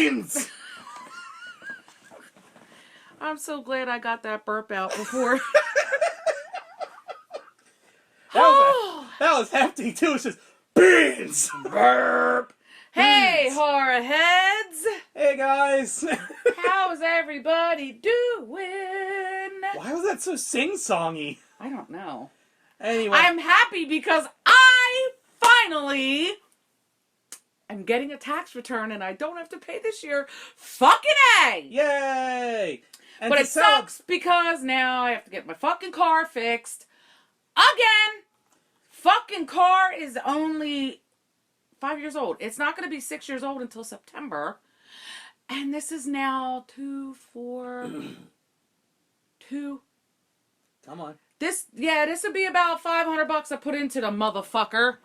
Beans! I'm so glad I got that burp out before. That was hefty, too. It's just, beans! Burp! Hey, Beans. horror heads! Hey, guys! How's everybody doing? Why was that so sing-songy? I don't know. Anyway. I'm happy because I finally am getting a tax return and I don't have to pay this year. Fucking A! Yay! And but it sucks because now I have to get my fucking car fixed. Again! Fucking car is only 5 years old. It's not going to be 6 years old until September. And this is now 2. Come on. This would be about $500 I put into the motherfucker.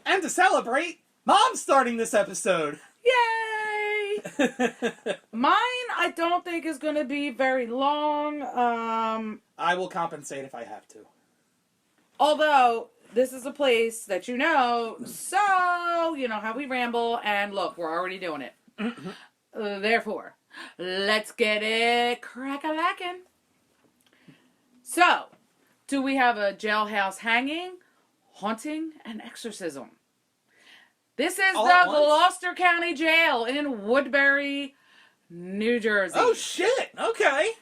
And to celebrate, Mom's starting this episode. Yay! Mine, I don't think is going to be very long. I will compensate if I have to. Although, this is a place that you know, so you know how we ramble, and look, we're already doing it. Therefore, let's get it crack-a-lackin'. So, do we have a jailhouse hanging, haunting, and exorcism? This is the Gloucester County Jail in Woodbury, New Jersey. Oh, shit! Okay.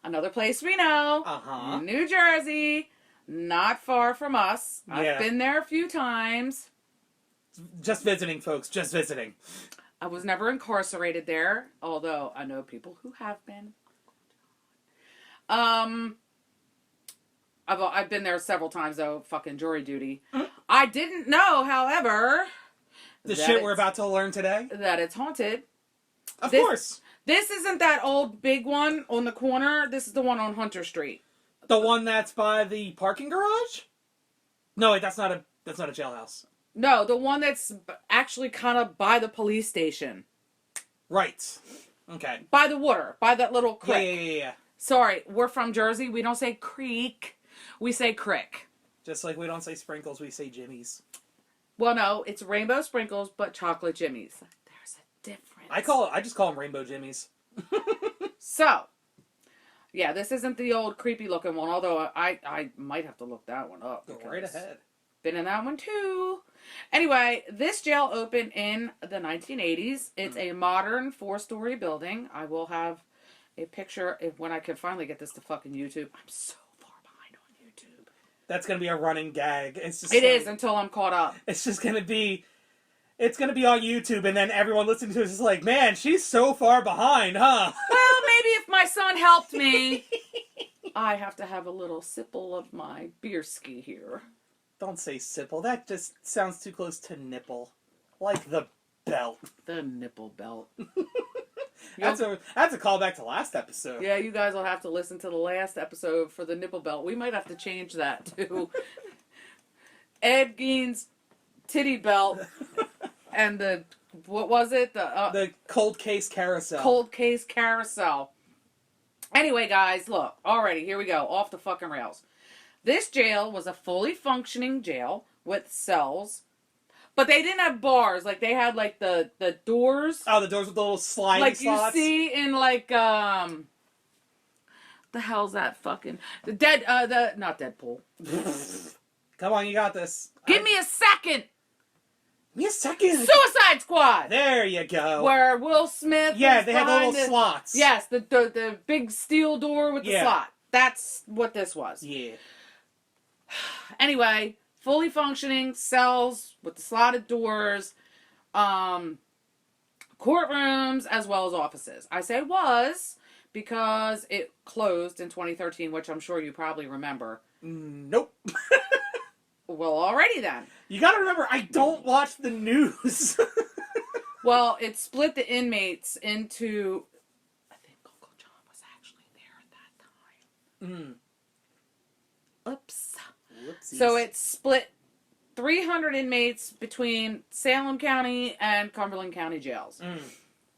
Another place we know. Uh-huh. New Jersey. Not far from us. Yeah. I've been there a few times. Just visiting, folks. Just visiting. I was never incarcerated there, although I know people who have been. I've been there several times, though. Fucking jury duty. I didn't know, however... The shit we're about to learn today? That it's haunted. Of course. This isn't that old big one on the corner. This is the one on Hunter Street. The one that's by the parking garage? No, wait, that's not a jailhouse. No, the one that's actually kind of by the police station. Right. Okay. By the water. By that little creek. Yeah. Sorry, we're from Jersey. We don't say creek. We say crick. Just like we don't say sprinkles, we say jimmies. Well, no, it's rainbow sprinkles, but chocolate jimmies. There's a difference. I just call them rainbow jimmies. So, yeah, this isn't the old creepy looking one, although I might have to look that one up. Go right ahead. Been in that one too. Anyway, this jail opened in the 1980s. It's a modern 4-story building. I will have a picture when I can finally get this to fucking YouTube. I'm so far behind on YouTube. That's going to be a running gag. It is until I'm caught up. It's just going to be... It's going to be on YouTube, and then everyone listening to it is just like, man, she's so far behind, huh? Well, maybe if my son helped me, I have to have a little sipple of my beer ski here. Don't say sipple. That just sounds too close to nipple. Like the belt. The nipple belt. That's a callback to last episode. Yeah, you guys will have to listen to the last episode for the nipple belt. We might have to change that to Ed Gein's titty belt and the, what was it? The cold case carousel. Cold case carousel. Anyway, guys, look. Alrighty, here we go. Off the fucking rails. This jail was a fully functioning jail with cells. But they didn't have bars. Like, they had, like, the doors. Oh, the doors with the little sliding slots? Like, you see in, like, the hell's that fucking... Not Deadpool. Come on, you got this. Give me a second! Give me a second! Suicide Squad! There you go. Where Will Smith... Yeah, they had the little slots. Yes, the big steel door with the slot. That's what this was. Yeah. Anyway, fully functioning cells with the slotted doors, courtrooms, as well as offices. I say was because it closed in 2013, which I'm sure you probably remember. Nope. Well, alrighty then. You gotta remember, I don't watch the news. Well, it split the inmates into... I think Uncle John was actually there at that time. Oops. Whoopsies. So it split 300 inmates between Salem County and Cumberland County jails.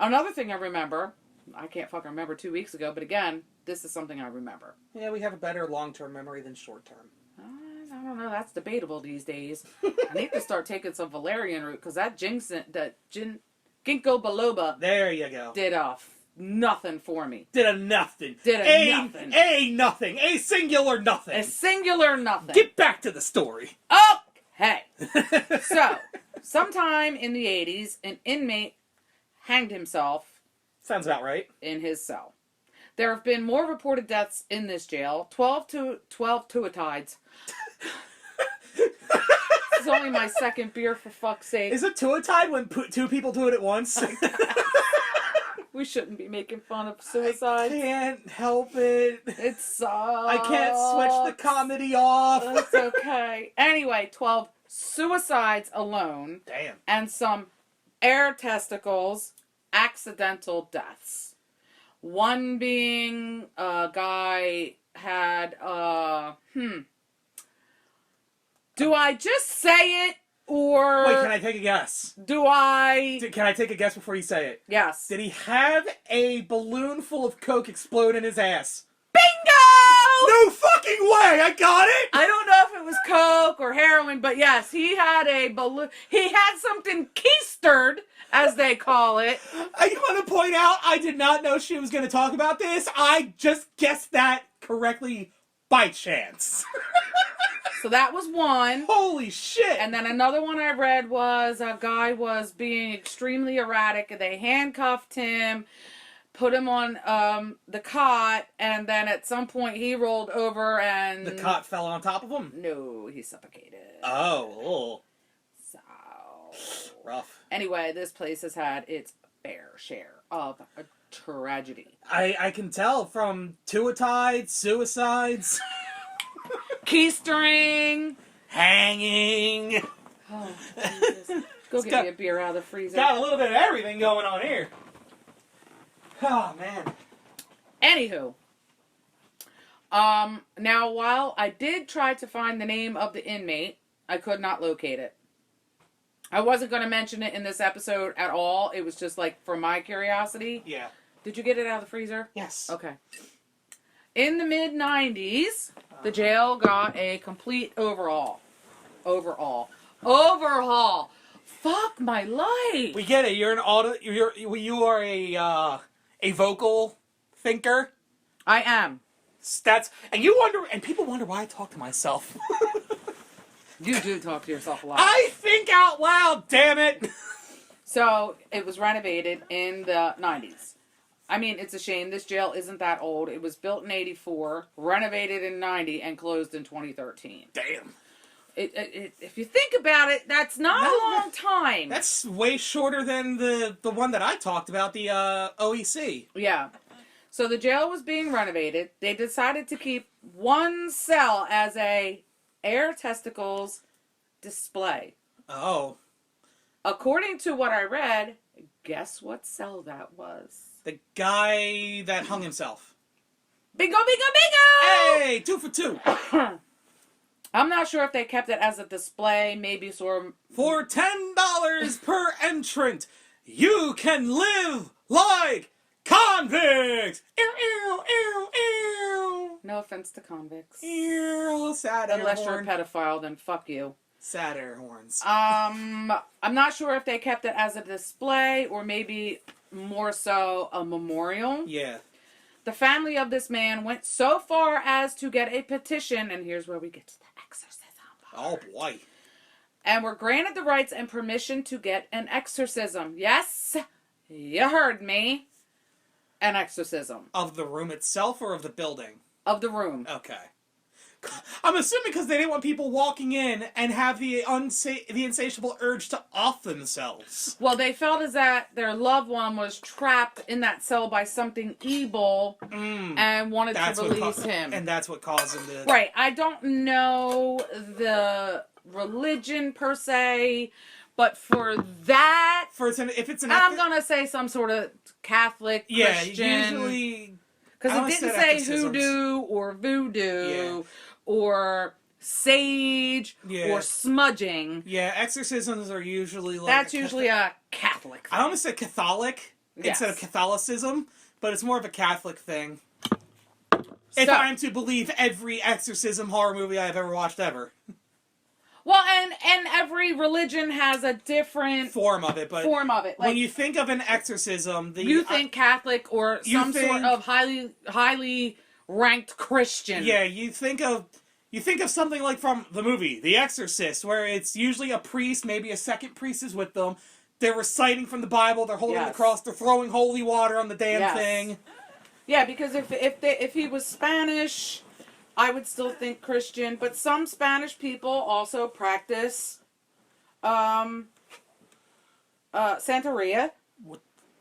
Another thing I remember, I can't fucking remember 2 weeks ago, but again, this is something I remember. Yeah, we have a better long-term memory than short-term. I don't know, that's debatable these days. I need to start taking some valerian root, because that Ginkgo biloba There you go. did nothing for me. Did a nothing. Nothing. A nothing. A singular nothing. A singular nothing. Get back to the story. Okay. So, sometime in the 80s, an inmate hanged himself. Sounds about right. In his cell. There have been more reported deaths in this jail. 12 tuatides. This is only my second beer, for fuck's sake. Is it tuatide when two people do it at once? We shouldn't be making fun of suicide. I can't help it. It sucks. I can't switch the comedy off. It's okay. Anyway, 12 suicides alone. Damn. And some air testicles accidental deaths. One being a guy had, do I just say it, or... Wait, can I take a guess? Do I... Can I take a guess before you say it? Yes. Did he have a balloon full of coke explode in his ass? Bingo! No fucking way! I got it! I don't know if it was coke or heroin, but yes, he had a balloon. He had something keistered, as they call it. I want to point out, I did not know she was going to talk about this. I just guessed that correctly by chance. So that was one. Holy shit! And then another one I read was a guy was being extremely erratic. They handcuffed him, put him on the cot, and then at some point he rolled over and... The cot fell on top of him? No, he suffocated. Oh. So... Rough. Anyway, this place has had its fair share of a tragedy. I can tell from tuatides, suicides... Keystering. Hanging. Oh, Jesus. Go get me a beer out of the freezer. Got a little bit of everything going on here. Oh, man. Anywho. Now, while I did try to find the name of the inmate, I could not locate it. I wasn't going to mention it in this episode at all. It was just like for my curiosity. Yeah. Did you get it out of the freezer? Yes. Okay. In the mid-90s, the jail got a complete overhaul. Overhaul. Fuck my life. We get it. You're an you are a vocal thinker. I am. And people wonder why I talk to myself. You do talk to yourself a lot. I think out loud, damn it. So, it was renovated in the 90s. I mean, it's a shame. This jail isn't that old. It was built in 84, renovated in 90, and closed in 2013. Damn. If you think about it, that's not a long time. That's way shorter than the one that I talked about, the OEC. Yeah. So the jail was being renovated. They decided to keep one cell as a air testicles display. Oh. According to what I read, guess what cell that was? The guy that hung himself. Bingo, bingo, bingo! Hey, 2 for 2. I'm not sure if they kept it as a display, maybe sort of... For $10 per entrant, you can live like convicts! Ew, ew, ew, ew. No offense to convicts. Ew, sad air Unless horn. you're a pedophile, then fuck you. Sad air horns. I'm not sure if they kept it as a display or maybe more so a memorial. Yeah. The family of this man went so far as to get a petition, and here's where we get to the exorcism part. Oh, boy. And were granted the rights and permission to get an exorcism. Yes, you heard me. An exorcism. Of the room itself or of the building? Of the room. Okay. I'm assuming because they didn't want people walking in and have the insatiable urge to off themselves. Well, they felt as that their loved one was trapped in that cell by something evil and wanted to release him. And that's what caused him to... Right. I don't know the religion per se, but for that... I'm going to say some sort of Catholic, Christian... Yeah, usually... Because it didn't say hoodoo or voodoo or sage or smudging. Yeah, exorcisms are usually like... That's usually a Catholic thing. I almost said Catholic instead of Catholicism, but it's more of a Catholic thing. If I'm to believe every exorcism horror movie I've ever watched ever. Well, and every religion has a different form of it, but form of it. Like, when you think of an exorcism, you think Catholic or some sort of highly ranked Christian. Yeah, you think of something like from the movie The Exorcist, where it's usually a priest, maybe a second priest is with them. They're reciting from the Bible. They're holding the cross. They're throwing holy water on the damn thing. Yeah, because if he was Spanish, I would still think Christian, but some Spanish people also practice Santeria.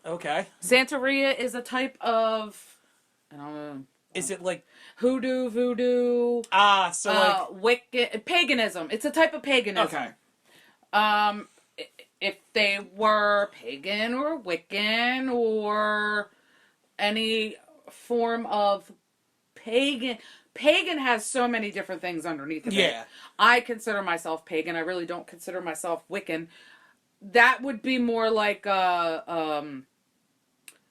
Okay. Santeria is a type of, I don't know. Is it like hoodoo, voodoo? So like Wiccan, paganism. It's a type of paganism. Okay. If they were pagan or Wiccan or any form of pagan has so many different things underneath of it. Yeah. I consider myself pagan. I really don't consider myself Wiccan. That would be more like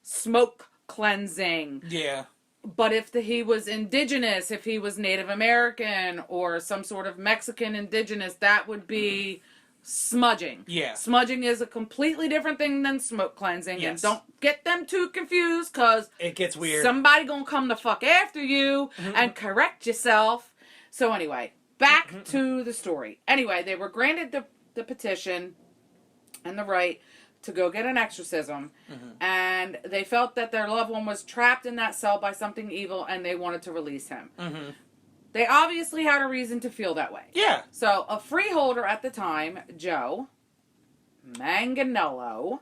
smoke cleansing. Yeah. But if he was indigenous, if he was Native American or some sort of Mexican indigenous, that would be smudging. Yeah. Smudging is a completely different thing than smoke cleansing. Yes. And don't get them too confused, because it gets weird. Somebody gonna come the fuck after you and correct yourself. So anyway, back to the story. Anyway, they were granted the petition and the right to go get an exorcism, and they felt that their loved one was trapped in that cell by something evil, and they wanted to release him. They obviously had a reason to feel that way. Yeah. So, a freeholder at the time, Joe Manganiello,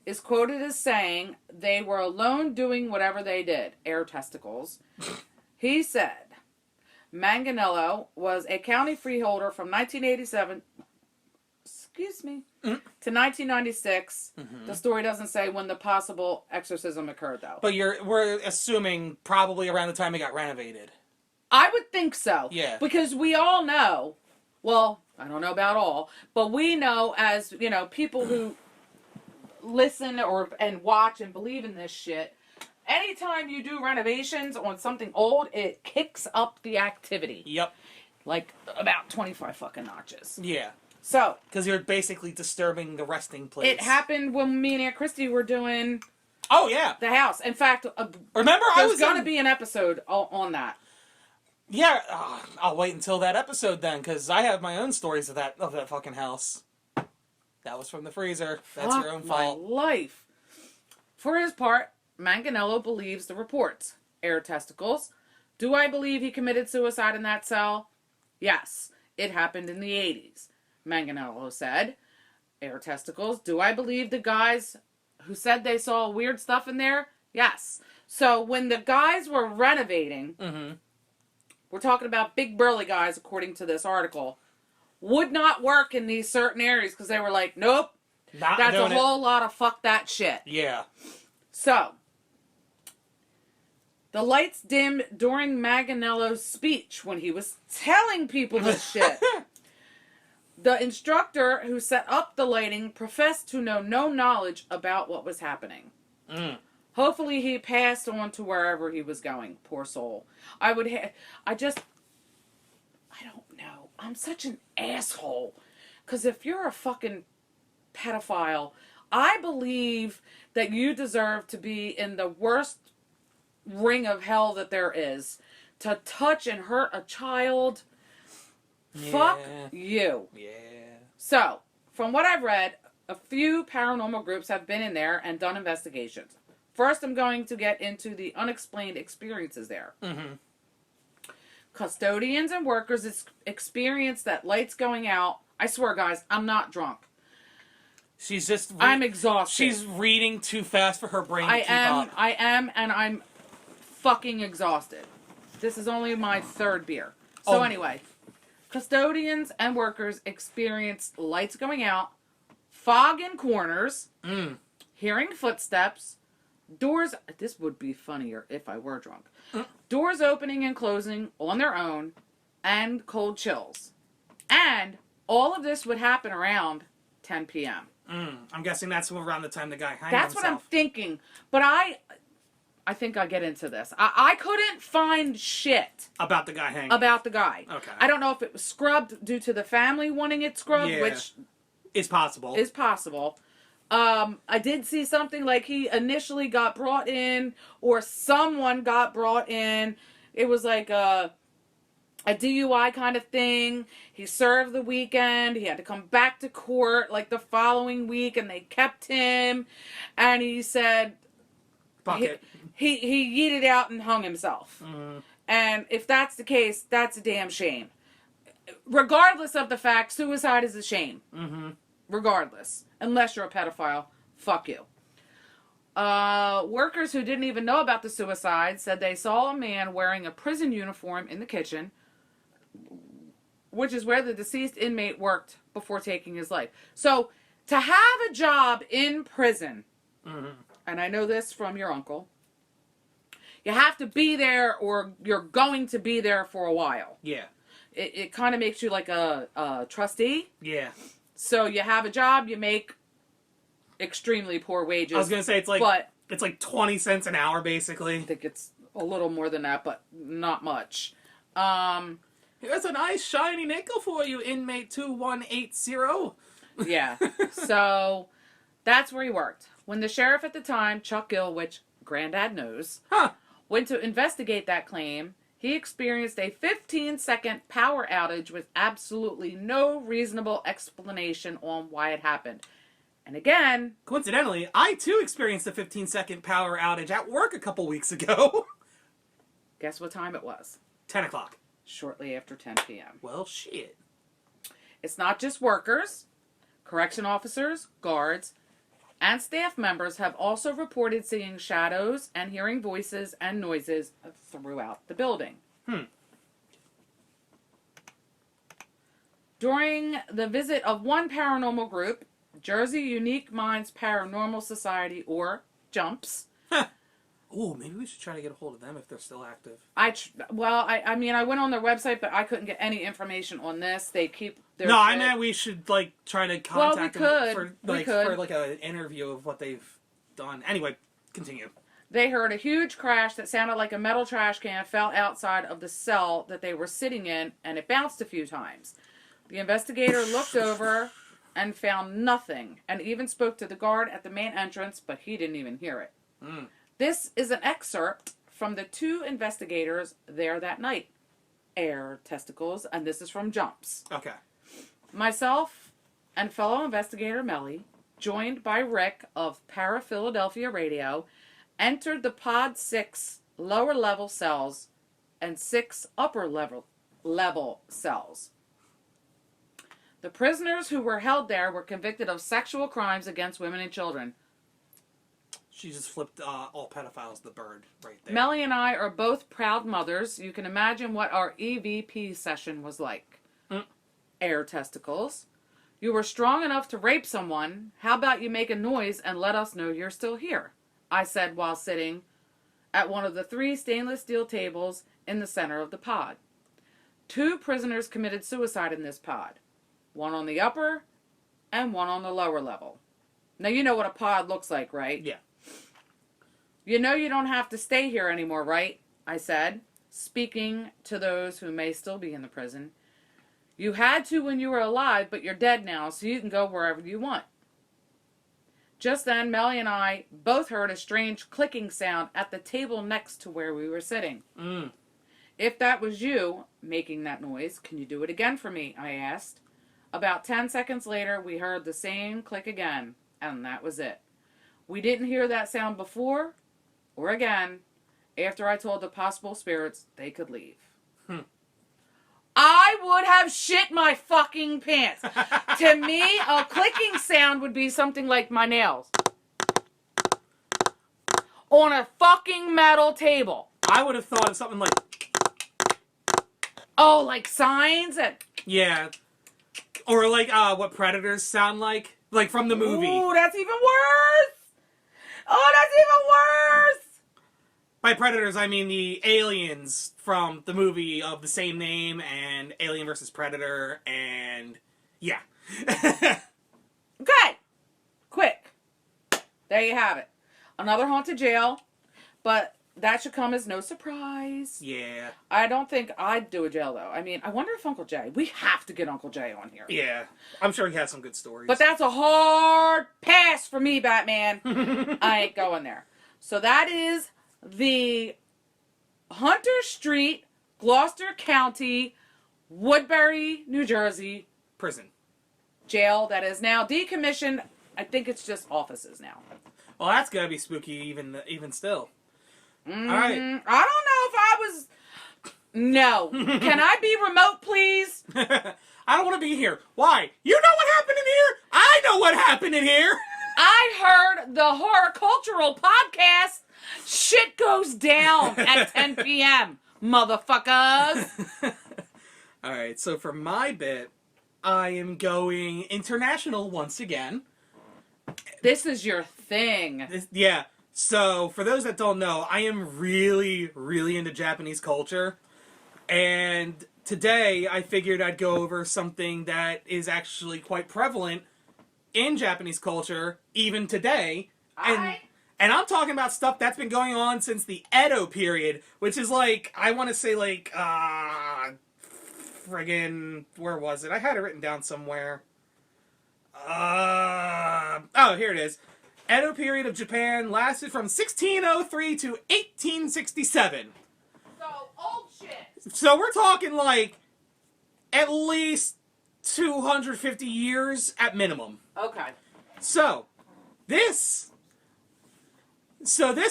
is quoted as saying they were alone doing whatever they did. Air testicles. He said Manganiello was a county freeholder from 1987... to 1996. The story doesn't say when the possible exorcism occurred, though. But we're assuming probably around the time it got renovated. I would think so. Yeah. Because we all know, well, I don't know about all, but we know as, people who listen and watch and believe in this shit, anytime you do renovations on something old, it kicks up the activity. Yep. Like about 25 fucking notches. Yeah. So, because you're basically disturbing the resting place. It happened when me and Aunt Christy were doing. Oh yeah, the house. In fact, remember there's going to be an episode on that. Yeah, I'll wait until that episode then, because I have my own stories of that fucking house. That was from the freezer. That's your own fault. My life. For his part, Manganiello believes the reports. Air testicles. Do I believe he committed suicide in that cell? Yes. It happened in the 80s. Manganiello said. Air testicles. Do I believe the guys who said they saw weird stuff in there? Yes. So when the guys were renovating, we're talking about big burly guys, according to this article, would not work in these certain areas because they were like, nope, that's a whole lot of fuck that shit. Yeah. So, the lights dimmed during Manganiello's speech when he was telling people this shit. The instructor who set up the lighting professed to know no knowledge about what was happening. Hopefully he passed on to wherever he was going. Poor soul. I don't know. I'm such an asshole. Because if you're a fucking pedophile, I believe that you deserve to be in the worst ring of hell that there is. To touch and hurt a child... Yeah. Fuck you. Yeah. So, from what I've read, a few paranormal groups have been in there and done investigations. First, I'm going to get into the unexplained experiences there. Custodians and workers experience that lights going out. I swear, guys, I'm not drunk. She's just... I'm exhausted. She's reading too fast for her brain to keep up. I am, and I'm fucking exhausted. This is only my third beer. So anyway... Custodians and workers experience lights going out, fog in corners, hearing footsteps, doors... This would be funnier if I were drunk. Doors opening and closing on their own, and cold chills. And all of this would happen around 10 p.m. I'm guessing that's around the time the guy hanged himself. That's what I'm thinking. But I think I get into this. I couldn't find shit about the guy hanging. About the guy. Okay. I don't know if it was scrubbed due to the family wanting it scrubbed, which is possible. Is possible. I did see something like he initially got brought in, or someone got brought in. It was like a DUI kind of thing. He served the weekend. He had to come back to court like the following week, and they kept him. And he said he yeeted out and hung himself. Mm. And if that's the case, that's a damn shame. Regardless of the fact, suicide is a shame. Mm-hmm. Regardless. Unless you're a pedophile. Fuck you. Workers who didn't even know about the suicide said they saw a man wearing a prison uniform in the kitchen, which is where the deceased inmate worked before taking his life. So, to have a job in prison, mm-hmm. and I know this from your uncle, you have to be there or you're going to be there for a while. Yeah. It kind of makes you like a trustee. Yeah. So you have a job, you make extremely poor wages. I was going to say, it's like 20 cents an hour, basically. I think it's a little more than that, but not much. Here's a nice shiny nickel for you, inmate 2180. Yeah. So that's where he worked. When the sheriff at the time, Chuck Gill, which Granddad knows, went to investigate that claim, he experienced a 15-second power outage with absolutely no reasonable explanation on why it happened. And again... Coincidentally, I too experienced a 15-second power outage at work a couple weeks ago. Guess what time it was? 10 o'clock. Shortly after 10 p.m. Well, shit. It's not just workers. Correction officers, guards, and staff members have also reported seeing shadows and hearing voices and noises throughout the building. During the visit of one paranormal group, Jersey Unique Minds Paranormal Society, or JUMPS. Oh, maybe we should try to get a hold of them if they're still active. I went on their website, but I couldn't get any information on this. They keep their I meant we should try to contact them for an interview of what they've done. Anyway, continue. They heard a huge crash that sounded like a metal trash can fell outside of the cell that they were sitting in, and it bounced a few times. The investigator looked over and found nothing, and even spoke to the guard at the main entrance, but he didn't even hear it. This is an excerpt from the two investigators there that night. Air testicles, and this is from Jumps. Okay. Myself and fellow investigator Melly, joined by Rick of Para Philadelphia Radio, entered the Pod 6 lower level cells and 6 upper level cells. The prisoners who were held there were convicted of sexual crimes against women and children. She just flipped all pedophiles the bird right there. Melly and I are both proud mothers. You can imagine what our EVP session was like. Air testicles. You were strong enough to rape someone. How about you make a noise and let us know you're still here? I said while sitting at one of the 3 stainless steel tables in the center of the pod. 2 prisoners committed suicide in this pod. One on the upper and one on the lower level. Now you know what a pod looks like, right? Yeah. You know you don't have to stay here anymore, right? I said, speaking to those who may still be in the prison. You had to when you were alive, but you're dead now, so you can go wherever you want. Just then, Melly and I both heard a strange clicking sound at the table next to where we were sitting. If that was you making that noise, can you do it again for me? I asked. About 10 seconds later, we heard the same click again, and that was it. We didn't hear that sound before or again after I told the possible spirits they could leave. I would have shit my fucking pants. To me, a clicking sound would be something like my nails on a fucking metal table. I would have thought of something like... Oh, like signs? Yeah. Or like what predators sound like from the movie. Ooh, that's even worse! Oh, that's even worse! By predators, I mean the aliens from the movie of the same name and Alien vs. Predator and... Yeah. Okay. Quick. There you have it. Another haunted jail. But that should come as no surprise. Yeah. I don't think I'd do a jail, though. I mean, I wonder if Uncle Jay... We have to get Uncle Jay on here. Yeah. I'm sure he has some good stories. But that's a hard pass for me, Batman. I ain't going there. So that is the Hunter Street, Gloucester County, Woodbury, New Jersey prison jail that is now decommissioned. I think it's just offices now. Well, that's gotta be spooky, even still. All right. I don't know if I was. No. Can I be remote, please? I don't want to be here. Why? You know what happened in here? I know what happened in here. I heard the horticultural podcast. Shit goes down at 10 p.m. Motherfuckers. All right. So for my bit, I am going international once again. This is your thing. Yeah. So, for those that don't know, I am really, really into Japanese culture. And today, I figured I'd go over something that is actually quite prevalent in Japanese culture, even today. And I'm talking about stuff that's been going on since the Edo period, which is like, I want to say like, friggin', where was it? I had it written down somewhere. Oh, here it is. Edo period of Japan lasted from 1603 to 1867. So, old shit. So we're talking like at least 250 years at minimum. Okay. So this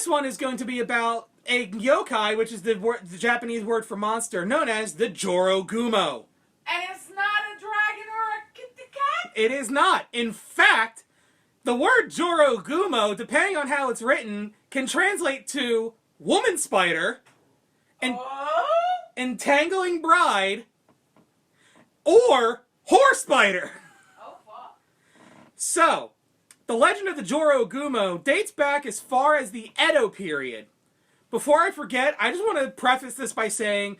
one is going to be about a yokai, which is the Japanese word for monster, known as the Jorōgumo. And it's not a dragon or a kitty cat? It is not. In fact, the word Jorōgumo, depending on how it's written, can translate to woman spider, entangling bride, or horse spider. Oh, fuck. So, the legend of the Jorōgumo dates back as far as the Edo period. Before I forget, I just want to preface this by saying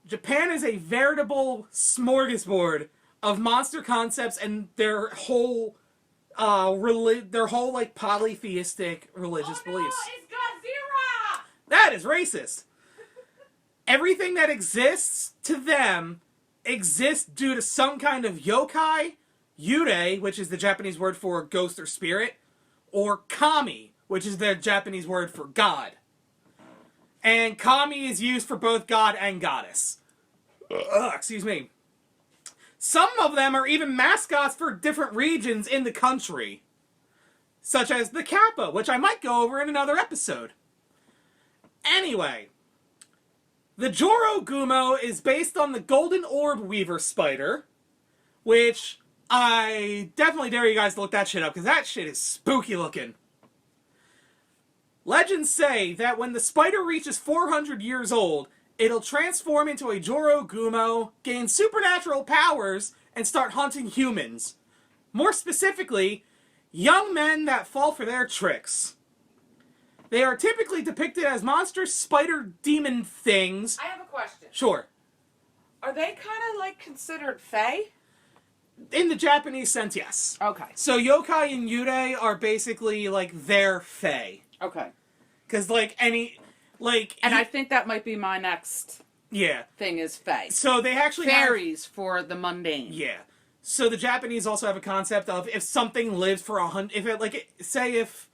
Japan is a veritable smorgasbord of monster concepts and their whole like polytheistic religious beliefs. It's Godzilla! That is racist. Everything that exists to them exists due to some kind of yokai, yurei, which is the Japanese word for ghost or spirit, or kami, which is the Japanese word for god. And kami is used for both god and goddess. Excuse me. Some of them are even mascots for different regions in the country, such as the Kappa, which I might go over in another episode. Anyway, the Jorōgumo is based on the Golden Orb Weaver spider, which I definitely dare you guys to look that shit up, because that shit is spooky looking. Legends say that when the spider reaches 400 years old, it'll transform into a Jorōgumo, gain supernatural powers, and start hunting humans. More specifically, young men that fall for their tricks. They are typically depicted as monstrous spider demon things. I have a question. Sure. Are they kind of like considered fae? In the Japanese sense, yes. Okay. So yokai and yurei are basically like their fae. Okay. Because like any... And I think that might be my next thing is fae. So they actually fairies for the mundane. Yeah. So the Japanese also have a concept of if something lives for 100... If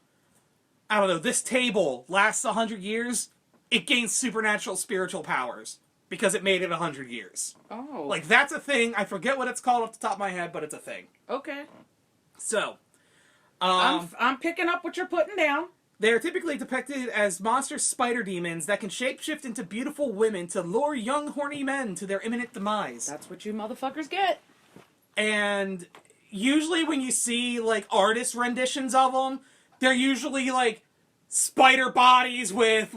I don't know, this table lasts 100 years, it gains supernatural spiritual powers. Because it made it 100 years. Oh. Like, that's a thing. I forget what it's called off the top of my head, but it's a thing. Okay. So. I'm picking up what you're putting down. They are typically depicted as monster spider demons that can shapeshift into beautiful women to lure young horny men to their imminent demise. That's what you motherfuckers get. And usually when you see, like, artist renditions of them, they're usually, like, spider bodies with,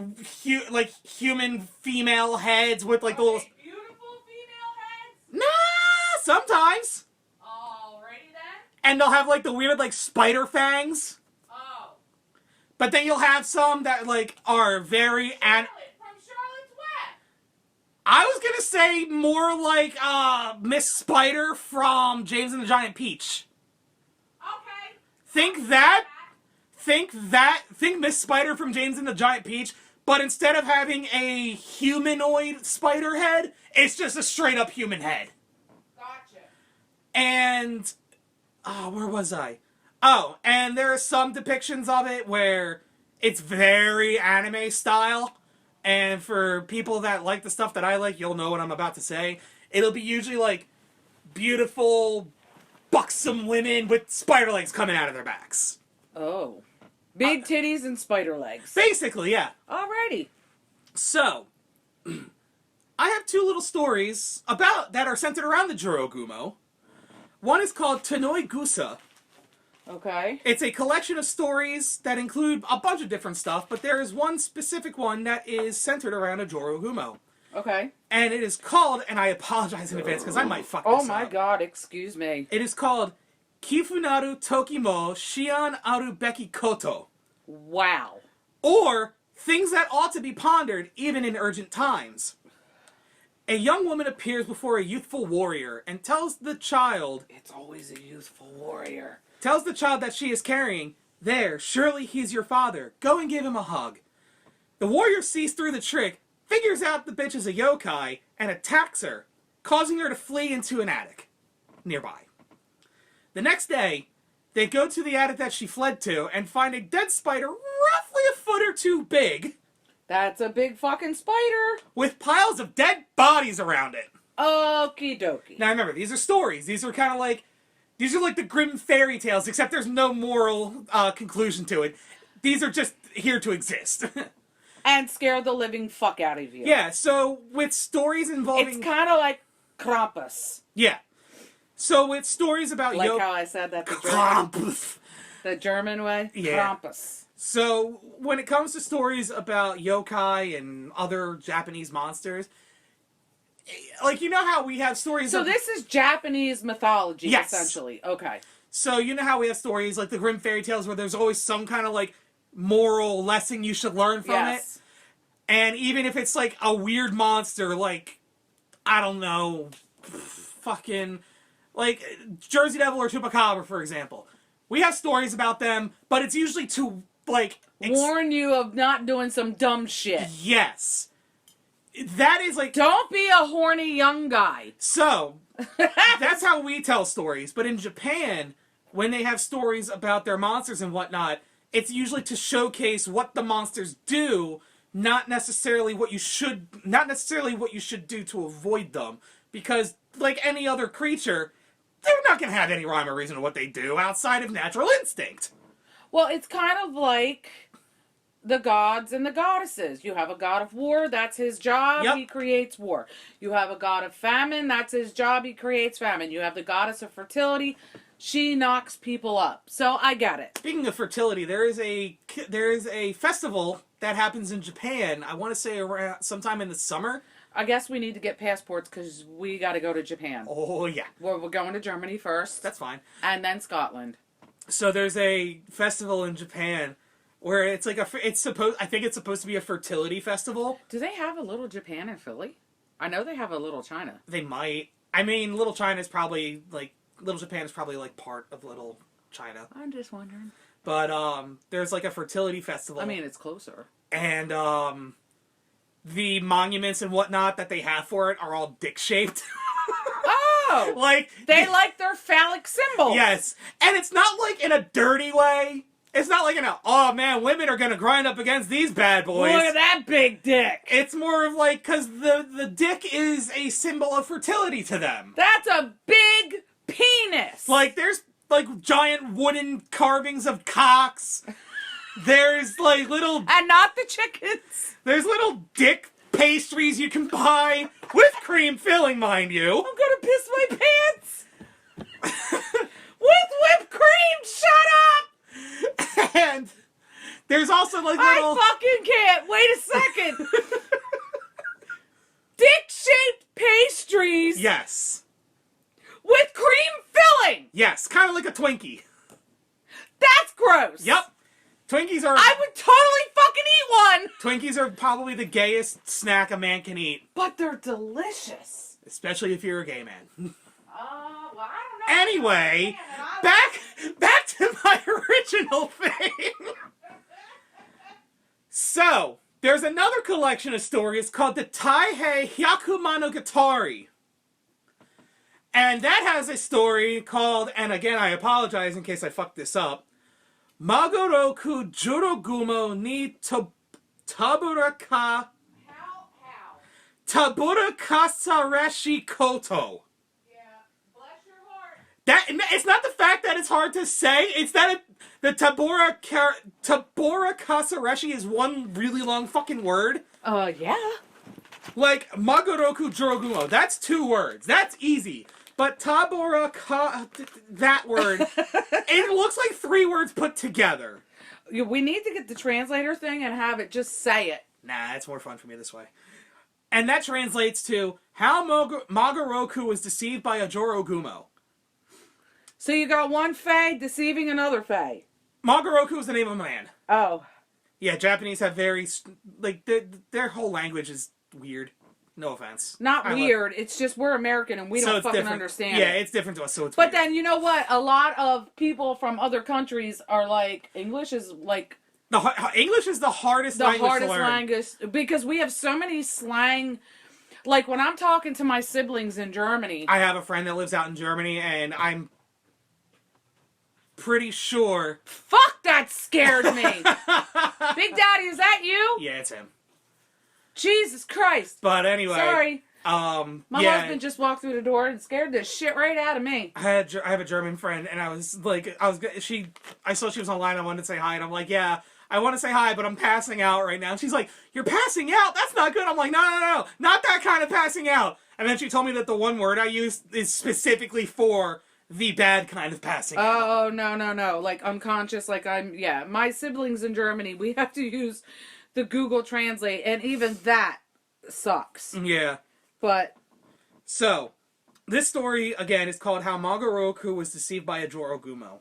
human female heads with, like, the little... Beautiful female heads? Nah, sometimes. Alrighty then. And they'll have, like, the weird, like, spider fangs. But then you'll have some that, like, are very... From Charlotte's Web. I was gonna say more like, Miss Spider from James and the Giant Peach. Okay. Think Miss Spider from James and the Giant Peach, but instead of having a humanoid spider head, it's just a straight up human head. Gotcha. And, where was I? Oh, and there are some depictions of it where it's very anime style. And for people that like the stuff that I like, you'll know what I'm about to say. It'll be usually like beautiful, buxom women with spider legs coming out of their backs. Oh. Big titties and spider legs. Basically, yeah. Alrighty. So, I have two little stories that are centered around the Jorōgumo. One is called Tonoi Gusa. Okay. It's a collection of stories that include a bunch of different stuff, but there is one specific one that is centered around a Jorōgumo. Okay. And it is called, and I apologize in advance because I might fuck this up. Oh my god, excuse me. It is called Kifunaru Tokimo Shian Aru Beki Koto. Wow. Or things that ought to be pondered even in urgent times. A young woman appears before a youthful warrior and tells the child... It's always a youthful warrior. Tells the child that she is carrying, "There, surely he's your father. Go and give him a hug." The warrior sees through the trick, figures out the bitch is a yokai, and attacks her, causing her to flee into an attic nearby. The next day, they go to the attic that she fled to and find a dead spider roughly a foot or two big. That's a big fucking spider. With piles of dead bodies around it. Okie dokie. Now remember, these are stories. These are kind of like... These are like the grim fairy tales, except there's no moral conclusion to it. These are just here to exist. And scare the living fuck out of you. Yeah, so with stories involving... It's kind of like Krampus. Yeah. So with stories about... Like how I said that Krampus. The German way? Yeah. Krampus. So when it comes to stories about yokai and other Japanese monsters... Like, you know how we have stories... So this is Japanese mythology, yes. Essentially. Okay. So you know how we have stories like the grim fairy tales where there's always some kind of, like, moral lesson you should learn from it? And even if it's, like, a weird monster, like, I don't know, fucking... Like, Jersey Devil or Chupacabra, for example. We have stories about them, but it's usually to, like... Warn you of not doing some dumb shit. Yes. That is like... Don't be a horny young guy. So, that's how we tell stories. But in Japan, when they have stories about their monsters and whatnot, it's usually to showcase what the monsters do, not necessarily what you should do to avoid them. Because, like any other creature, they're not going to have any rhyme or reason to what they do outside of natural instinct. Well, it's kind of like... the gods and the goddesses. You have a god of war, that's his job, Yep. He creates war. You have a god of famine, that's his job, he creates famine. You have the goddess of fertility, she knocks people up. So I get it. Speaking of fertility, there is a festival that happens in Japan, I want to say around sometime in the summer. I guess we need to get passports because we got to go to Japan. Oh, yeah. We're going to Germany first. That's fine. And then Scotland. So there's a festival in Japan where it's like I think it's supposed to be a fertility festival. Do they have a Little Japan in Philly? I know they have a Little China. They might. I mean, Little Japan is probably like part of Little China. I'm just wondering. But there's like a fertility festival. I mean, it's closer. And the monuments and whatnot that they have for it are all dick shaped. Oh! Like they like their phallic symbol. Yes. And it's not like in a dirty way. It's not like oh man, women are gonna grind up against these bad boys. Look at that big dick. It's more of like, because the dick is a symbol of fertility to them. That's a big penis. Like, there's like giant wooden carvings of cocks. There's like little... And not the chickens. There's little dick pastries you can buy, with cream filling, mind you. I'm gonna piss my pants. With whipped cream, shut up! And there's also like little... I fucking can't. Wait a second. Dick-shaped pastries. Yes. With cream filling. Yes, kind of like a Twinkie. That's gross. Yep. Twinkies are... I would totally fucking eat one. Twinkies are probably the gayest snack a man can eat. But they're delicious. Especially if you're a gay man. Well, I don't know. Anyway, back to my original thing. So, There's another collection of stories called the Taihei Hyakumonogatari. And that has a story called, and again, I apologize in case I fucked this up, Magoroku Jorōgumo ni Taburaka... Taburakasareshi Koto. Yeah, bless your heart. It's not the fact that it's hard to say, it's that the Taburakasareshi is one really long fucking word. Yeah. Like, Magoroku Jorōgumo, that's 2 words. That's easy. But that word, it looks like 3 words put together. We need to get the translator thing and have it just say it. Nah, it's more fun for me this way. And that translates to, how Magoroku was deceived by a Jorōgumo. So you got one fae deceiving another fae. Magoroku is the name of a man. Oh. Yeah, Japanese have very, like, their whole language is weird. No offense. Not weird. It's just we're American and we don't fucking understand. Yeah, it's different to us, so it's But weird. then, you know what? A lot of people from other countries are like, English is like... English is the hardest language to learn. Because we have so many slang... Like, when I'm talking to my siblings in Germany... I have a friend that lives out in Germany, and I'm pretty sure... Fuck, that scared me! Big Daddy, is that you? Yeah, it's him. Jesus Christ. But anyway... Sorry. My husband just walked through the door and scared the shit right out of me. I have a German friend, and I was like, I saw she was online, I wanted to say hi, and I'm like, yeah, I want to say hi, but I'm passing out right now. And she's like, you're passing out? That's not good. I'm like, no, not that kind of passing out. And then she told me that the one word I used is specifically for the bad kind of passing out. Oh, no. Like, unconscious, like my siblings in Germany, we have to use the Google Translate, and even that sucks. Yeah. But... So, this story, again, is called How Magoroku Was Deceived by a Jorōgumo.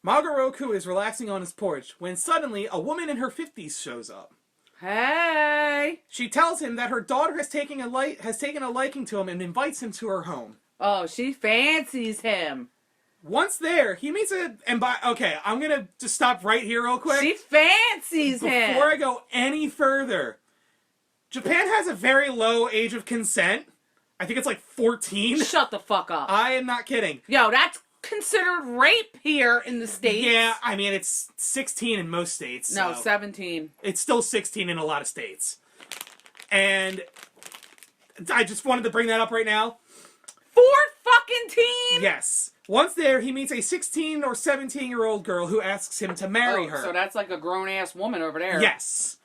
Magoroku is relaxing on his porch when suddenly a woman in her 50s shows up. Hey! She tells him that her daughter has taken a liking to him and invites him to her home. Oh, she fancies him. Once there, he meets okay, I'm gonna just stop right here real quick. She fancies him! Before I go any further, Japan has a very low age of consent. I think it's like 14. Shut the fuck up. I am not kidding. Yo, that's considered rape here in the States. Yeah, I mean, it's 16 in most states. No, so 17. It's still 16 in a lot of states. And I just wanted to bring that up right now. 4 fucking teen? Yes. Once there, he meets a 16 or 17-year-old girl who asks him to marry her. So that's like a grown-ass woman over there. Yes.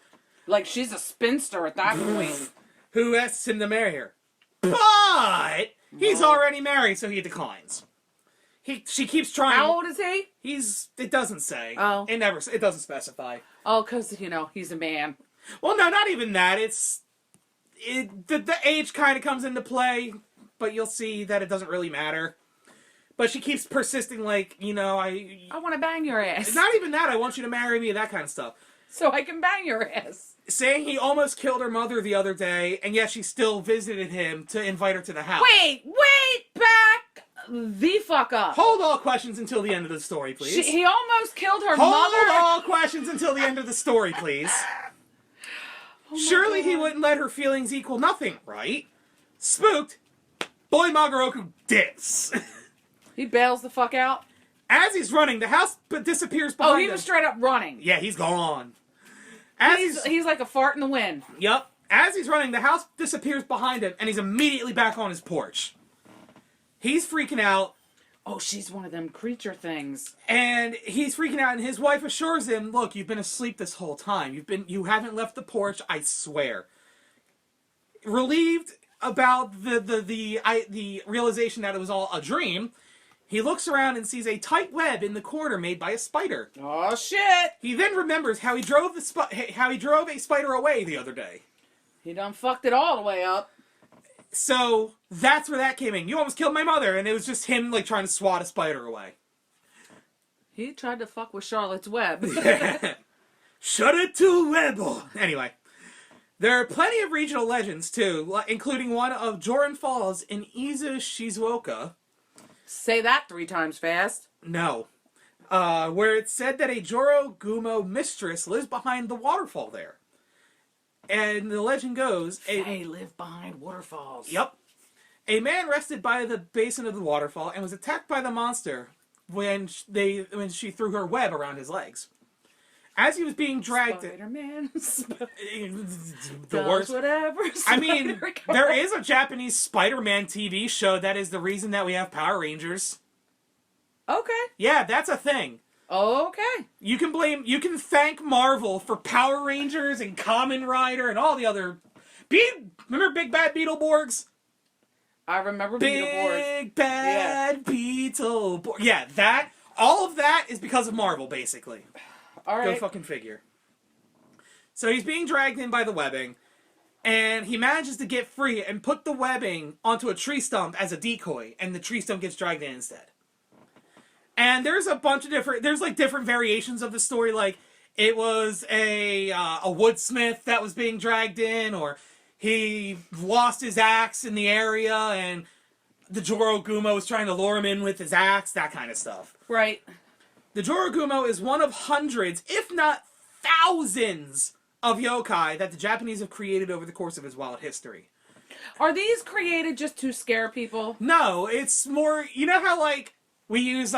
Like, she's a spinster at that point. Who asks him to marry her. But he's already married, so he declines. She keeps trying. How old is he? It doesn't say. Oh. It doesn't specify. Oh, because, he's a man. Well, no, not even that. The age kind of comes into play, but you'll see that it doesn't really matter. But she keeps persisting, like, I want to bang your ass. Not even that. I want you to marry me, that kind of stuff. So I can bang your ass. Saying he almost killed her mother the other day, and yet she still visited him to invite her to the house. Wait, back the fuck up. Hold all questions until the end of the story, please. He almost killed her mother. Hold all questions until the end of the story, please. Surely he wouldn't let her feelings equal nothing, right? Spooked, boy Magoroku dips. He bails the fuck out. As he's running, the house disappears behind him. Oh, he was straight up running. Yeah, he's gone. He's like a fart in the wind. Yep. As he's running, the house disappears behind him, and he's immediately back on his porch. He's freaking out. Oh, she's one of them creature things. And he's freaking out, and his wife assures him, look, you've been asleep this whole time. You haven't left the porch, I swear. Relieved about the realization that it was all a dream, he looks around and sees a tight web in the corner made by a spider. Oh, shit! He then remembers how he drove a spider away the other day. He done fucked it all the way up. So, that's where that came in. You almost killed my mother, and it was just him, trying to swat a spider away. He tried to fuck with Charlotte's Web. Shut it to web! Anyway. There are plenty of regional legends, too, including one of Joran Falls in Izu Shizuoka. Say that 3 times fast. No. Where it's said that a Jorōgumo mistress lives behind the waterfall there. And the legend goes... They live behind waterfalls. Yep. A man rested by the basin of the waterfall and was attacked by the monster when she threw her web around his legs. As he was being dragged... Spider-Man. The worst. Whatever. I mean, there is a Japanese Spider-Man TV show that is the reason that we have Power Rangers. Okay. Yeah, that's a thing. Okay. You can thank Marvel for Power Rangers and Kamen Rider and all the other... Remember Big Bad Beetleborgs? I remember Beetleborgs. Big Bad Beetleborgs. Yeah, all of that is because of Marvel, basically. All right. Go fucking figure. So he's being dragged in by the webbing, and he manages to get free and put the webbing onto a tree stump as a decoy, and the tree stump gets dragged in instead. And there's a bunch of different variations of the story, like it was a woodsmith that was being dragged in, or he lost his axe in the area, and the Jorōgumo was trying to lure him in with his axe, that kind of stuff. Right. The Jorōgumo is one of hundreds, if not thousands, of yokai that the Japanese have created over the course of its wild history. Are these created just to scare people? No, it's more... You know how, like, we use...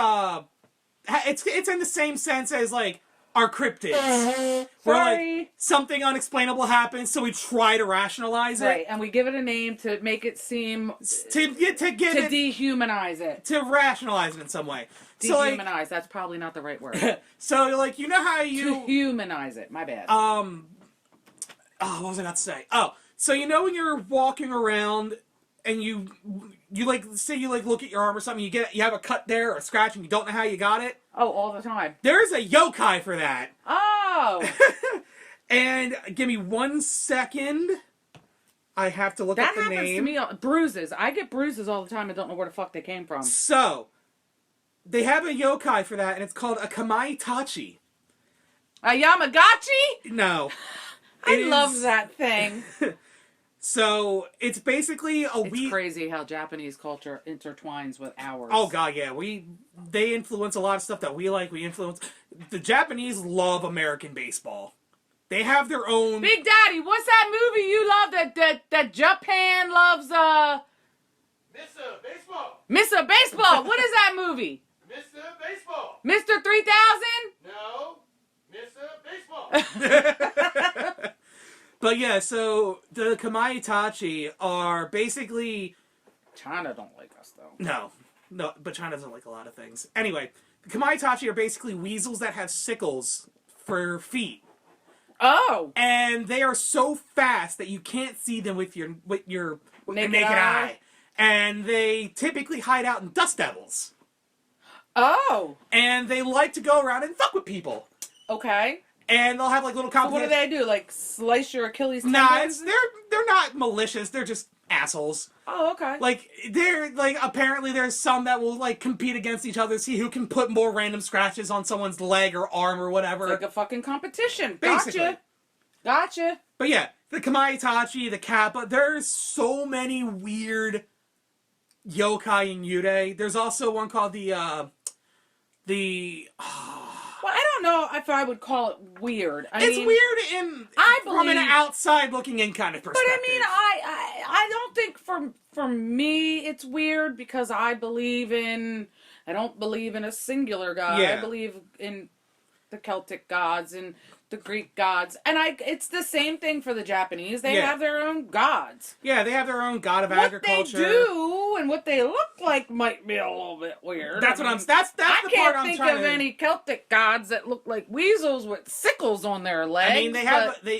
It's in the same sense as, like, our cryptids. Where, like, something unexplainable happens, so we try to rationalize it. Right, and we give it a name to make it seem... To dehumanize it. To rationalize it in some way. Dehumanize, so, like, that's probably not the right word. So, like, you know how you... To humanize it, my bad. Oh, what was I about to say? Oh, so you know when you're walking around and you like, say you like look at your arm or something, you have a cut there or a scratch and you don't know how you got it? Oh, all the time. There's a yokai for that. Oh! And give me 1 second. I have to look up the name. That happens to me. Bruises. I get bruises all the time and don't know where the fuck they came from. So, they have a yokai for that, and it's called a Kamaitachi. A Yamagata? No. I love that thing. So, it's basically It's crazy how Japanese culture intertwines with ours. Oh, God, yeah. They influence a lot of stuff that we like. The Japanese love American baseball. They have their own... Big Daddy, what's that movie you love that Japan loves, Mr. Baseball. Mr. Baseball. What is that movie? Mr. Baseball. Mr. 3000? No. Mr. Baseball. But yeah, so the Kamaitachi are basically... China don't like us, though. No, but China doesn't like a lot of things. Anyway, the Kamaitachi are basically weasels that have sickles for feet. Oh! And they are so fast that you can't see them with your naked eye. And they typically hide out in dust devils. Oh! And they like to go around and fuck with people. Okay. And they'll have like little competitions. So what do? Like slice your Achilles tendon? Nah, they're not malicious. They're just assholes. Oh, okay. Like apparently there's some that will like compete against each other, see who can put more random scratches on someone's leg or arm or whatever. It's like a fucking competition. Basically. Gotcha. But yeah, the Kamaitachi, the Kappa, there's so many weird yokai in Yurei. There's also one called Well, I don't know if I would call it weird. It's weird from an outside looking in kind of perspective. But I mean, I don't think for me it's weird because I don't believe in a singular god. Yeah. I believe in the Celtic gods and the Greek gods. And it's the same thing for the Japanese. They have their own gods. Yeah, they have their own god of agriculture. What they do and what they look like might be a little bit weird. That's the part I'm trying to... I can't think of any Celtic gods that look like weasels with sickles on their legs. I mean,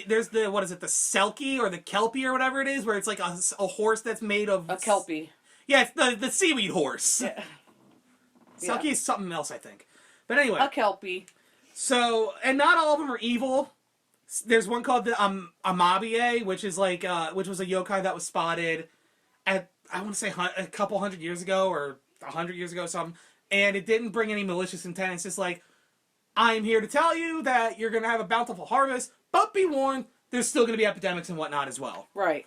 there's the Selkie or the Kelpie or whatever it is, where it's like a horse that's made of... A Kelpie. Yeah, it's the seaweed horse. Yeah. Selkie is something else, I think. But anyway. A Kelpie. So, and not all of them are evil. There's one called the Amabie, which was a yokai that was spotted at, I want to say a couple hundred years ago or 100 years ago or something. And it didn't bring any malicious intent. It's just like, I'm here to tell you that you're going to have a bountiful harvest, but be warned, there's still going to be epidemics and whatnot as well. Right.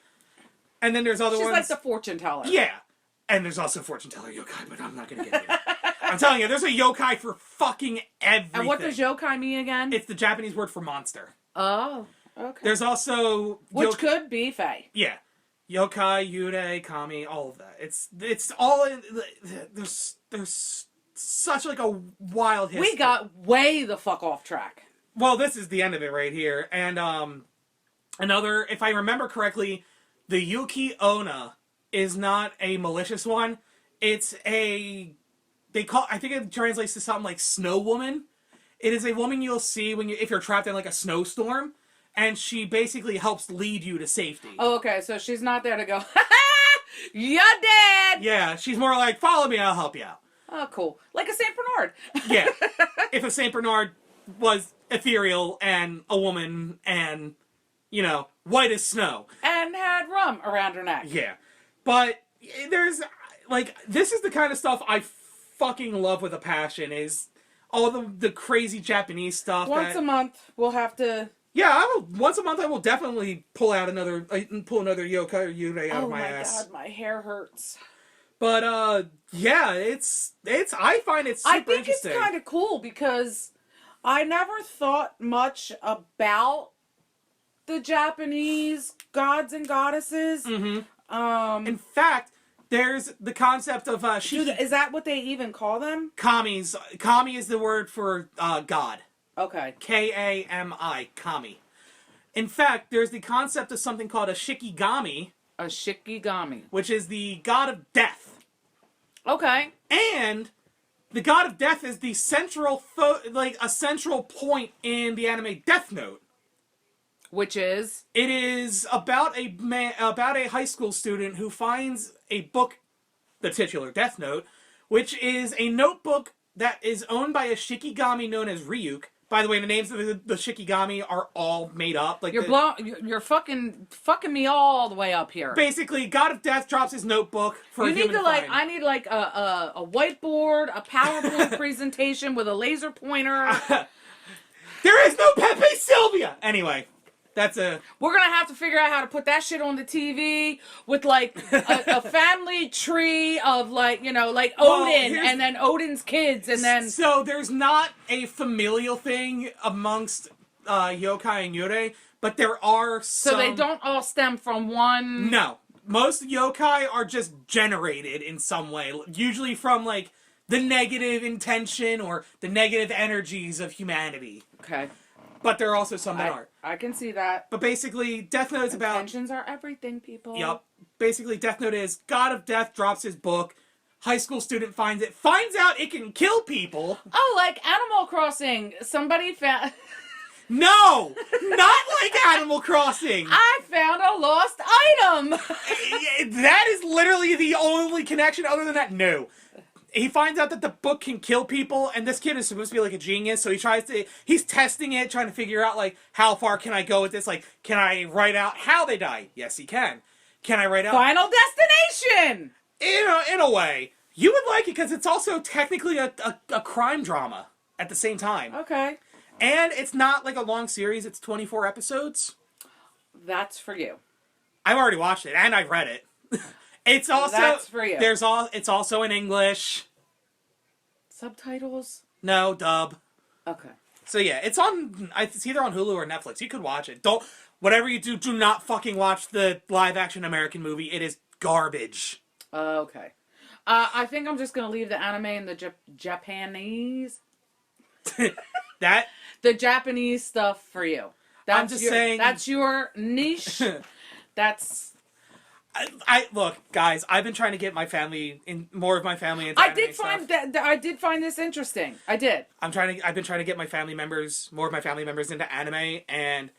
And then there's other ones. She's like the fortune teller. Yeah. And there's also fortune teller yokai, but I'm not going to get into it. I'm telling you, there's a yokai for fucking everything. And what does yokai mean again? It's the Japanese word for monster. Oh. Okay. There's also Which could be Fae. yeah, yokai, yurei, kami, all of that. It's all in. There's such like a wild history. We got way the fuck off track. Well, this is the end of it right here, and another, if I remember correctly, the Yuki Onna is not a malicious one. It's I think it translates to something like snow woman. It is a woman you'll see if you're trapped in like a snowstorm, and she basically helps lead you to safety. Oh, okay, so she's not there to go, you're dead! Yeah, she's more like, follow me, I'll help you out. Oh, cool. Like a Saint Bernard. Yeah. If a Saint Bernard was ethereal and a woman and, white as snow. And had rum around her neck. Yeah. But there's, this is the kind of stuff I fucking love with a passion, is all the crazy Japanese stuff. Once a month, we'll have to... Yeah, once a month I will definitely pull another yokai or yurei out of my ass. Oh my god, my hair hurts. But, yeah, it's I find it super I think interesting. it's kind of cool because I never thought much about the Japanese gods and goddesses. Mm-hmm. In fact, there's the concept of is that what they even call them? kamis. Kami is the word for god. Okay. Kami, kami. In fact, there's the concept of something called a shikigami. A shikigami. Which is the god of death. Okay. And the god of death is the central, a central point in the anime Death Note. Which is? It is about a high school student who finds a book, the titular Death Note, which is a notebook that is owned by a shikigami known as Ryuk. By the way, the names of the shikigami are all made up. Like you're fucking me all the way up here. Basically, God of Death drops his notebook for a human to find. I need a whiteboard, a PowerPoint presentation with a laser pointer. There is no Pepe Sylvia! Anyway, we're gonna have to figure out how to put that shit on the TV with a family tree of Odin and then Odin's kids and then. So there's not a familial thing amongst yokai and yurei, but there are some. So they don't all stem from one. No, most yokai are just generated in some way, usually from the negative intention or the negative energies of humanity. Okay. But there are also some that aren't. I can see that. But basically, Death Note is about... Intentions are everything, people. Yep. Basically, Death Note is God of Death drops his book, high school student finds it, finds out it can kill people. Oh, like Animal Crossing. Somebody found... No! Not like Animal Crossing! I found a lost item! That is literally the only connection. Other than that, no. He finds out that the book can kill people, and this kid is supposed to be a genius, so he's testing it, trying to figure out, how far can I go with this? Can I write out how they die? Yes, he can. Can I write out... Final Destination! In a way. You would like it, because it's also technically a crime drama at the same time. Okay. And it's not, a long series, it's 24 episodes. That's for you. I've already watched it, and I've read it. It's also that's for you. It's also in English. Subtitles? No, dub. Okay. So yeah, it's either on Hulu or Netflix. You could watch it. Whatever you do not fucking watch the live action American movie. It is garbage. Okay. I think I'm just gonna leave the anime and the Japanese. The Japanese stuff for you. I'm just saying. That's your niche. That's. I look, guys. I've been trying to get more of my family into. I did find this interesting. I did. I've been trying to get more of my family members into anime, and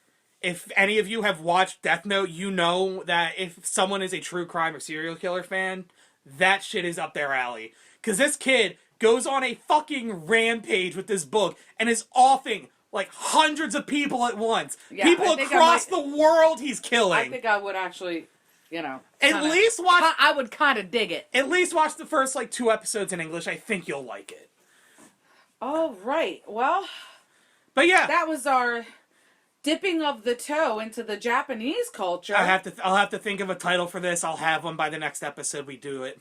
if any of you have watched Death Note, you know that if someone is a true crime or serial killer fan, that shit is up their alley. Because this kid goes on a fucking rampage with this book and is offing hundreds of people at once. Yeah, people across the world he's killing. I think I would actually. At least watch... I would kind of dig it. At least watch the first, 2 episodes in English. I think you'll like it. Oh, right. Well... But yeah. That was our dipping of the toe into the Japanese culture. I'll have to think of a title for this. I'll have one by the next episode we do it.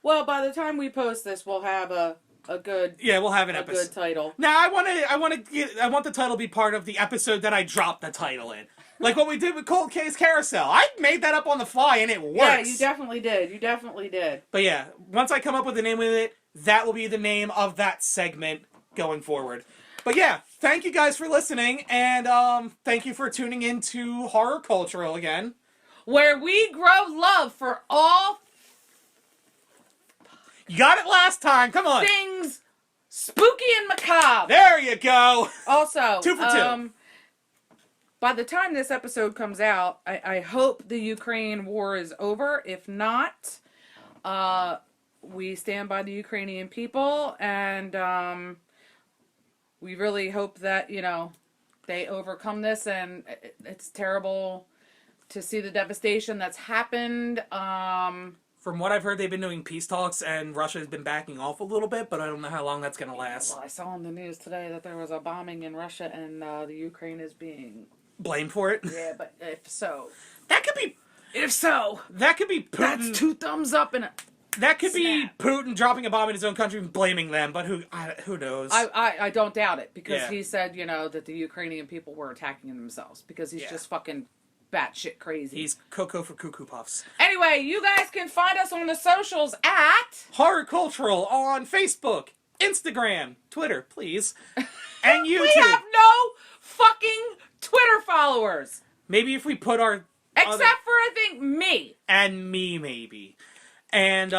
Well, by the time we post this, we'll have a a good we'll have an a episode. good title. Now I want the title to be part of the episode that I dropped the title in. Like what we did with Cold Case Carousel. I made that up on the fly and it works. Yeah, you definitely did. You definitely did. But yeah, once I come up with a name with it, that will be the name of that segment going forward. But yeah, thank you guys for listening, and thank you for tuning in to Horror Cultural again. Where we grow love for all You got it last time, come on. things spooky and macabre. There you go. Also, 2 for 2. By the time this episode comes out, I hope the Ukraine war is over. If not, we stand by the Ukrainian people, and we really hope that, they overcome this, and it's terrible to see the devastation that's happened. From what I've heard, they've been doing peace talks, and Russia has been backing off a little bit, but I don't know how long that's going to last. Well, I saw on the news today that there was a bombing in Russia, and the Ukraine is being blamed for it? Yeah, but if so... That could be Putin. That's 2 thumbs up and That could be Putin dropping a bomb in his own country and blaming them, but who knows? I don't doubt it, because Yeah. he said, that the Ukrainian people were attacking themselves, because he's just fucking batshit crazy. He's Cocoa for Cuckoo Puffs. Anyway, you guys can find us on the socials at... Horror Cultural on Facebook, Instagram, Twitter, please, and YouTube. We have no fucking Twitter followers! Maybe if we put our... Except for, I think, me. And me, maybe. And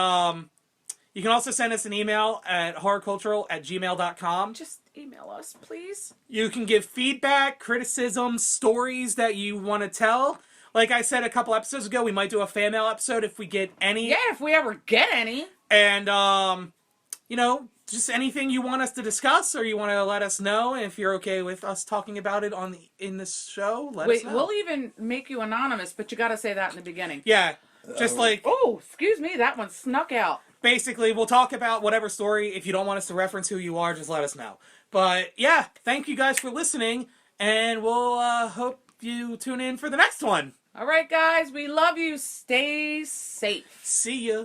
you can also send us an email at horrorcultural@gmail.com. Just email us, please. You can give feedback, criticism, stories that you want to tell. Like I said a couple episodes ago, we might do a fan mail episode if we get any. Yeah, if we ever get any. And, just anything you want us to discuss or you want to let us know. And if you're okay with us talking about it in this show, let us know. We'll even make you anonymous, but you got to say that in the beginning. Yeah, just like... Oh, excuse me, that one snuck out. Basically, we'll talk about whatever story. If you don't want us to reference who you are, just let us know. But, yeah, thank you guys for listening, and we'll hope you tune in for the next one. All right, guys, we love you. Stay safe. See ya.